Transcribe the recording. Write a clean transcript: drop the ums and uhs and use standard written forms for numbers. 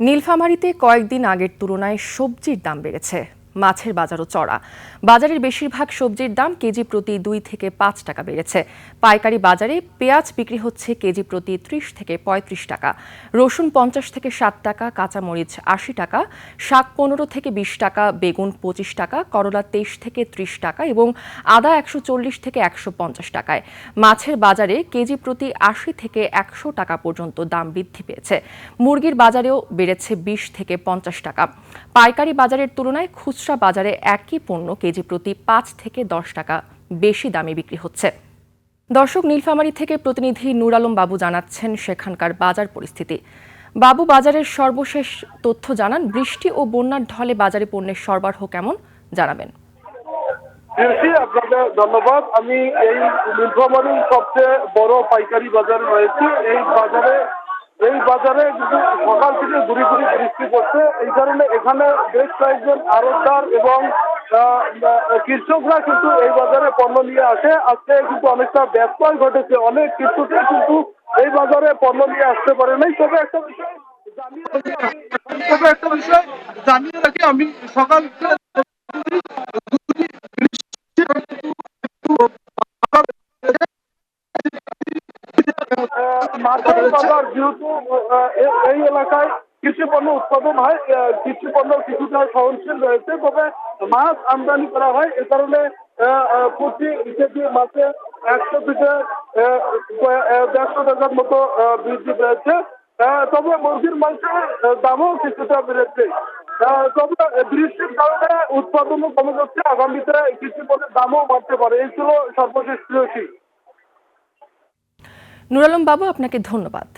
নীলফামারীতে কয়েকদিন আগের তুলনায় সবজির দাম বেড়েছে। মাছের বাজারও চড়া। বাজারের বেশিরভাগ সবজির দাম কেজি প্রতি 2 থেকে 5 টাকা বেড়েছে। পাইকারি বাজারে পেঁয়াজ বিক্রি হচ্ছে কেজি প্রতি 30 থেকে 35 টাকা, রসুন 50 থেকে 60 টাকা, কাঁচামরিচ 80 টাকা, শাক 15 থেকে 20 টাকা, বেগুন 25 টাকা, করলা 23 থেকে 30 টাকা এবং আদা 140 থেকে 150 টাকায়। মাছের বাজারে কেজি প্রতি 80 থেকে 100 টাকা পর্যন্ত দাম বৃদ্ধি পেয়েছে। মুরগির বাজারেও বেড়েছে 20 থেকে 50 টাকা। পাইকারি বাজারের তুলনায় খুচরা বাজারে একই পণ্য কেজি প্রতি 5 থেকে 10 টাকা বেশি দামে বিক্রি হচ্ছে। দর্শক, নীলফামারী থেকে প্রতিনিধি নূর আলম বাবু জানাচ্ছেন সেখানকার বাজার পরিস্থিতি। বাবু, বাজারের সর্বশেষ তথ্য জানান। বৃষ্টি ও বন্যার ঢলে বাজারে পণ্যের সরবরাহ কেমন জানাবেন। আপনাকে ধন্যবাদ। আমি এই নীলফামারীর সবচেয়ে বড় পাইকারি বাজার রয়েছে। এই বাজারে কিন্তু সকাল থেকে গুড়ি গুড়ি বৃষ্টি পড়ছে। এই কারণে এখানে বেশ কয়েকজন আড়তদার এবং কৃষকরা কিন্তু এই বাজারে পণ্য নিয়ে আসে। আজকে কিন্তু অনেকটা ব্যত্যয় ঘটেছে। অনেক কৃষকই কিন্তু এই বাজারে পণ্য নিয়ে আসতে পারে নাই। তবে একটা বিষয় জানিয়ে রাখি, আমি সকাল মাছের বাজার যেহেতু এই এলাকায় কৃষি পণ্য উৎপাদন হয়, কৃষি পণ্য কিছুটা সহনশীল রয়েছে, তবে মাছ আমদানি করা হয়। এ কারণে প্রতি কেজি মাছে 100 থেকে 150 টাকার মতো বৃদ্ধি পেয়েছে। তবে মুরগির মাংসের দামও কিছুটা বেড়েছে। তবে বৃষ্টির কারণে উৎপাদনও কমে যাচ্ছে। আগামীতে কৃষি পণ্যের দামও বাড়তে পারে। এই ছিল সর্বশেষ প্রিয়সী। নূর আলম বাবু, আপনাকে ধন্যবাদ।